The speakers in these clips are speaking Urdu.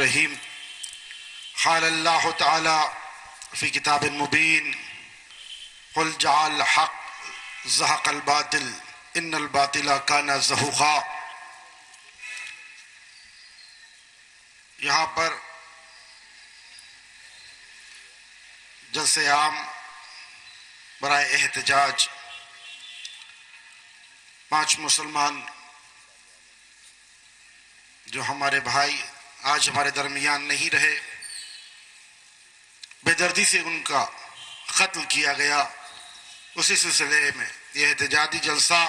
الرحیم قال اللہ تعالی فی کتاب مبین قل جاء الحق زہق الباطل ان الباطل کان زہوقا۔ یہاں پر جلسے عام برائے احتجاج 5 مسلمان جو ہمارے بھائی آج ہمارے درمیان نہیں رہے، بے دردی سے ان کا قتل کیا گیا، اسی سلسلے میں یہ احتجاجی جلسہ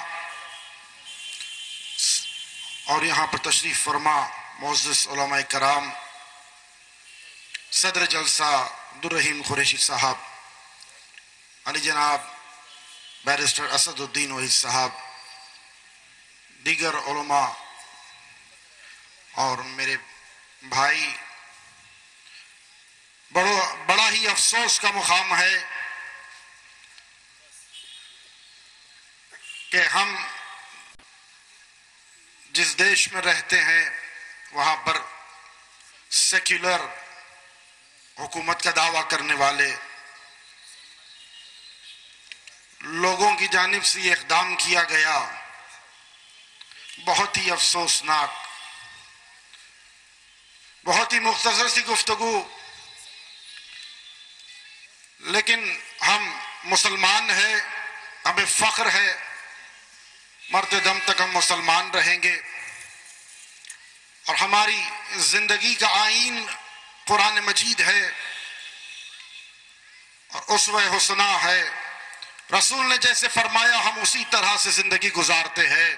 اور یہاں پر تشریف فرما معزز علماء کرام، صدر جلسہ عبدالرحیم قریشی صاحب، علی جناب بیرسٹر اسد الدین وحید صاحب، دیگر علماء اور میرے بھائی، بڑا ہی افسوس کا مقام ہے کہ ہم جس دیش میں رہتے ہیں وہاں پر سیکولر حکومت کا دعویٰ کرنے والے لوگوں کی جانب سے یہ اقدام کیا گیا، بہت ہی افسوسناک، بہت ہی مختصر سی گفتگو، لیکن ہم مسلمان ہیں، ہمیں فخر ہے، مرتے دم تک ہم مسلمان رہیں گے، اور ہماری زندگی کا آئین قرآن مجید ہے اور اسوہ حسنہ ہے، رسول نے جیسے فرمایا ہم اسی طرح سے زندگی گزارتے ہیں،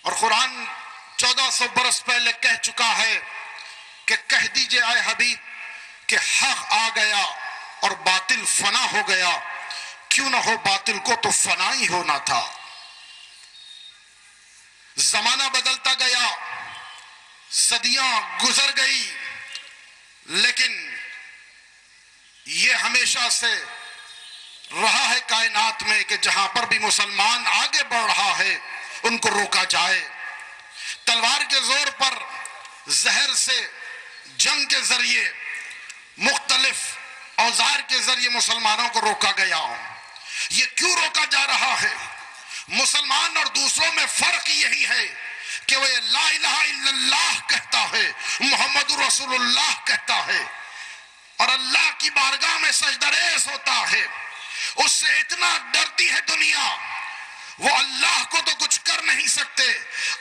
اور قرآن 1400 برس پہلے کہہ چکا ہے کہ کہہ دیجئے اے حبیب کہ حق آ گیا اور باطل فنا ہو گیا، کیوں نہ ہو باطل کو تو فنا ہی ہونا تھا۔ زمانہ بدلتا گیا، صدیاں گزر گئی، لیکن یہ ہمیشہ سے رہا ہے کائنات میں کہ جہاں پر بھی مسلمان آگے بڑھ رہا ہے ان کو روکا جائے۔ تلوار کے زور پر، زہر سے، جنگ کے ذریعے، مختلف اوزار کے ذریعے مسلمانوں کو روکا گیا۔ یہ کیوں روکا جا رہا ہے؟ مسلمان اور دوسروں میں فرق یہی ہے کہ وہ لا الہ الا اللہ کہتا ہے، محمد رسول اللہ کہتا ہے، اور اللہ کی بارگاہ میں سجدہ ریز ہوتا ہے، اس سے اتنا ڈرتی ہے دنیا، وہ اللہ کو تو کچھ کر نہیں سکتے،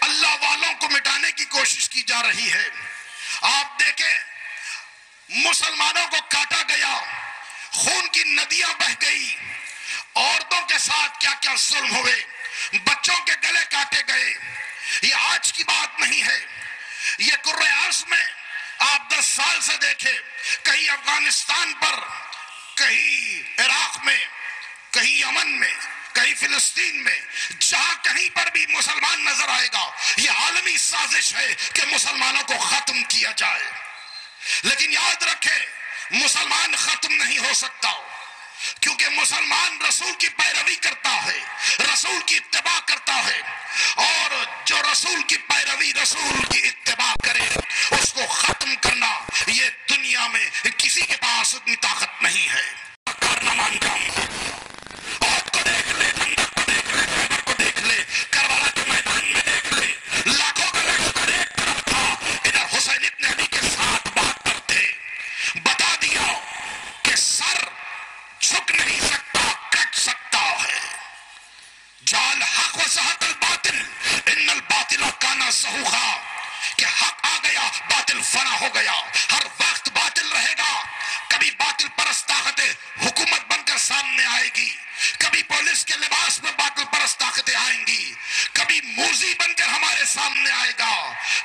اللہ والوں کو مٹانے کی کوشش کی جا رہی ہے۔ آپ دیکھیں مسلمانوں کو کاٹا گیا، خون کی ندیاں بہہ گئی، عورتوں کے ساتھ کیا کیا ظلم ہوئے، بچوں کے گلے کاٹے گئے۔ یہ آج کی بات نہیں ہے، یہ کرۂ ارض میں آپ 10 سال سے دیکھیں، کہیں افغانستان پر، کہیں عراق میں، کہیں یمن میں، کہیں فلسطین میں، جہاں کہیں پر بھی مسلمان نظر آئے گا یہ عالمی سازش ہے کہ مسلمانوں کو ختم کیا جائے۔ لیکن یاد رکھیں مسلمان ختم نہیں ہو سکتا، کیونکہ مسلمان رسول کی پیروی کرتا ہے، رسول کی اتباع کرتا ہے، اور جو رسول کی پیروی، رسول کی اتباع کرے اس کو ختم کرنا یہ دنیا میں کسی کے پاس اتنی طاقت نہیں ہے۔ کارنامہ انجام ہو، عہد کو دیکھ لے، خندق کو دیکھ لے، خیبر کو دیکھ لے، کربلا کے میدان میں دیکھ لے، لاکھوں کا لشکر ایک طرف تھا، ادھر حسین ابن علی کے ساتھ 72 تھے۔ بتا دیا کہ سر جھک نہیں سکتا، کٹ سکتا ہے۔ جال حق و زہق الباطل ان الباطل کان زہوقا، کہ حق آ گیا باطل فنا ہو گیا۔ ہر وقت باطل رہے گا، کبھی باطل پرست طاقتیں حکومت بن کر سامنے آئے گی، کبھی پولیس کے لباس میں باطل پرست طاقتیں آئیں گی، کبھی موذی بن کر ہمارے سامنے آئے گا،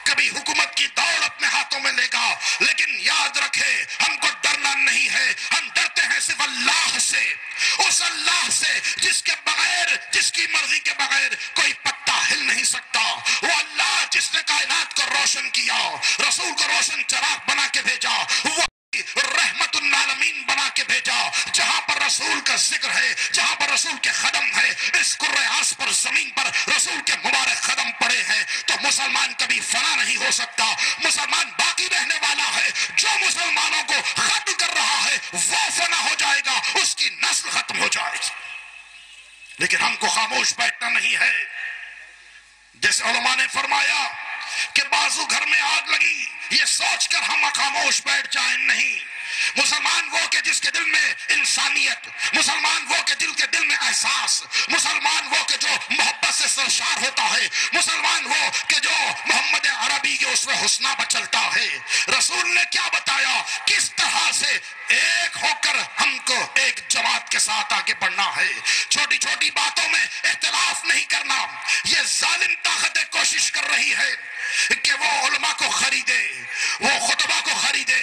کبھی حکومت کی دوڑ اپنے ہاتھوں میں لے گا، لیکن یاد رکھے ہم کو ڈرنا نہیں ہے، ہم ڈرتے ہیں صرف اللہ سے، اس اللہ سے جس کے بغیر، جس کی مرضی کے بغیر کوئی پتا ہل نہیں سکتا، وہ اللہ جس نے کائنات کو روشن کیا، رسول کو روشن چراغ بنا کے بھیجا، وہ رحمت العالمین بنا کے بھیجا، جہاں پر رسول کا کا ذکر ہے، جہاں پر رسول کے قدم ہے، اس کرۂ ارض پر زمین پر رسول کے مبارک قدم پڑے ہیں، تو مسلمان کبھی فنا نہیں ہو سکتا، مسلمان باقی رہنے والا ہے۔ جو مسلمانوں کو ختم کر رہا ہے وہ فنا ہو جائے گا، اس کی نسل ختم ہو جائے گی، لیکن ہم کو خاموش بیٹھنا نہیں ہے۔ جیسے علماء نے فرمایا کہ بازو گھر میں آگ لگی، یہ سوچ کر ہم خاموش بیٹھ جائیں نہیں۔ مسلمان وہ کہ جس کے دل میں انسانیت، مسلمان وہ کہ کے دل میں احساس، مسلمان وہ کہ جو محبت سے سرشار ہوتا ہے، مسلمان وہ کہ جو محمد عربی کے اس میں حسنہ پر چلتا ہے۔ رسول نے کیا بتایا، کس طرح سے ایک ہو کر ہم کو ایک جماعت کے ساتھ آگے بڑھنا ہے۔ چھوٹی چھوٹی باتوں میں اختلاف نہیں کرنا۔ یہ ظالم طاقتیں کوشش کر رہی ہے کہ وہ علماء کو خریدے، وہ خطبہ کو خریدے،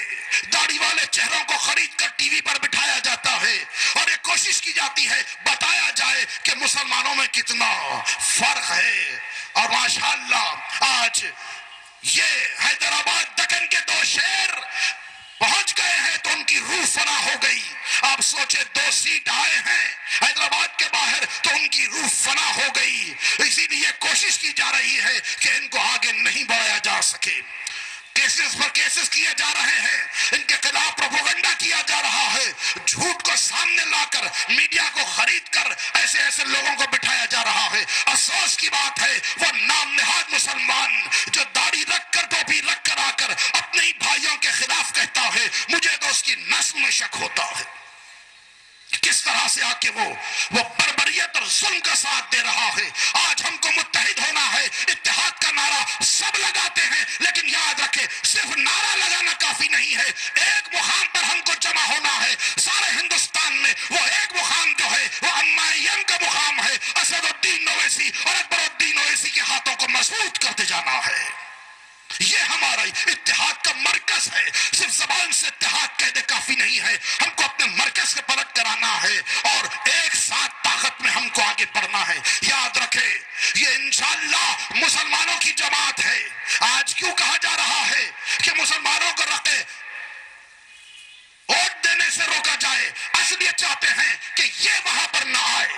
داڑھی والے چہروں کو خرید کر ٹی وی پر بٹھایا جاتا ہے، اور یہ کوشش کی جاتی ہے بتایا جائے کہ مسلمانوں میں کتنا فرق ہے۔ اور ماشاءاللہ آج یہ حیدرآباد دکن کے دو شیر پہنچ گئے ہیں تو ان کی روح فنا ہو گئی۔ آپ سوچے 2 سیٹ آئے ہیں حیدرآباد کے باہر تو ان کی روح فنا ہو گئی۔ اسی لیے کوشش کی جا رہی ہے کہ ان کو آگے نہیں بڑھایا جا سکے۔ کیسز پر کیسز کیے جا رہے ہیں، ان کے خلاف پروپیگنڈا کیا جا رہا ہے، جھوٹ کو سامنے لا کر میڈیا کو خرید کر ایسے لوگوں کو بٹھایا جا رہا ہے۔ افسوس کی بات ہے وہ نام نہاد مسلمان جو داڑھی رکھ کر ٹوپی رکھ کر آ کر اپنے ہی بھائیوں کے خلاف کہتا ہے، مجھے تو اس کی نسل میں شک ہوتا ہے۔ کس طرح سے آ کے وہ بربریت اور ظلم کا ساتھ دے رہا ہے۔ آج ہم کو متحد ہونا ہے، اتحاد کا نعرہ سب لگاتے ہیں، لیکن یاد رکھیں صرف نعرہ لگانا کافی نہیں ہے، ایک مقام پر ہم کو جمع ہونا ہے۔ سارے ہندوستان میں وہ ایک مقام جو ہے وہ امائیم کا مقام ہے، اسد الدین اویسی اور اکبر الدین اویسی کے ہاتھوں کو مضبوط کرتے جانا ہے۔ یہ ہمارا اتحاد کا مرکز ہے۔ صرف زبان سے اتحاد کہہ دے کافی نہیں ہے، ہم کو اپنے مرکز سے پلٹ کرانا ہے اور ایک ساتھ طاقت میں ہم کو آگے بڑھنا ہے۔ یاد رکھے یہ انشاءاللہ مسلمانوں کی جماعت ہے۔ آج کیوں کہا جا رہا ہے کہ مسلمانوں کو رکھے ووٹ دینے سے روکا جائے، اصل یہ چاہتے ہیں کہ یہ وہاں پر نہ آئے،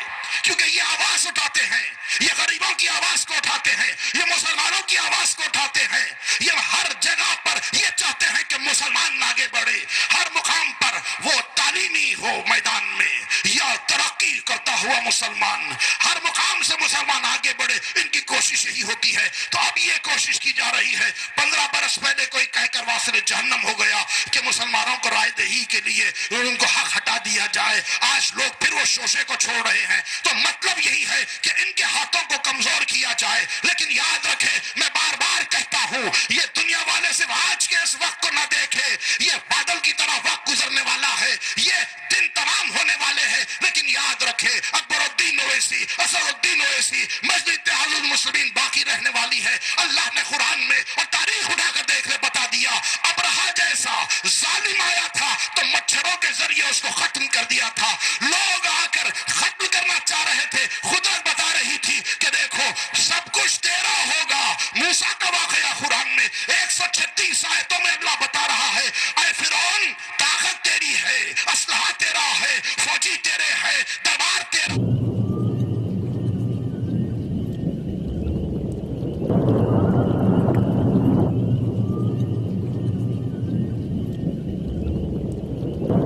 کیونکہ یہ آواز اٹھاتے ہیں، یہ غریبوں کی آواز کو اٹھاتے ہیں، یہ مسلمانوں کی آواز کو اٹھاتے ہیں، یہ ہر جگہ پر یہ چاہتے ہیں کہ مسلمان آگے بڑھے، ہر مقام پر وہ تعلیمی ہو میدان میں یا ترقی کرتا ہوا مسلمان، ہر مقام سے مسلمان آگے بڑھے، ان کی کوشش یہی ہوتی ہے۔ تو اب یہ کوشش کی جا رہی ہے، 15 برس پہلے کوئی کہہ کر واصل جہنم ہو گیا کہ مسلمانوں کو رائے دہی کے لیے ان کو حق ہٹا دیا جائے، آج لوگ پھر وہ شوشے کو چھوڑ رہے ہیں۔ تو مطلب یہی ہے کہ ان کے ہاتھوں کو کمزور کیا جائے، لیکن یاد رکھے میں بار بار کہتا ہوں یہ دنیا والے صرف آج کے اس وقت کو نہ دیکھے، یہ بادل کی طرح وقت گزرنے والا ہے، یہ دن تمام ہونے والے ہیں، لیکن یاد رکھے اکبر الدین اویسی، اسد الدین اویسی، مسجد اتحاد المسلمین باقی رہنے والی ہے۔ اللہ نے قرآن میں اور تاریخ اٹھا کر دیکھ لے بتا دیا، ابرہا جیسا ظالم آیا تھا تو مچھروں کے ذریعے اس کو ختم کر دیا تھا، لوگ آ کر ختم کرنا چاہ رہے تھے، قدرت بتا رہی تھی کہ دیکھو سب کچھ تیرا ہوگا۔ موسیٰ کا واقعہ قرآن میں 136 آیتوں میں اللہ بتا رہا ہے، اے فرعون طاقت تیری ہے، اسلحہ تیرا ہے، فوجی تیرے ہے،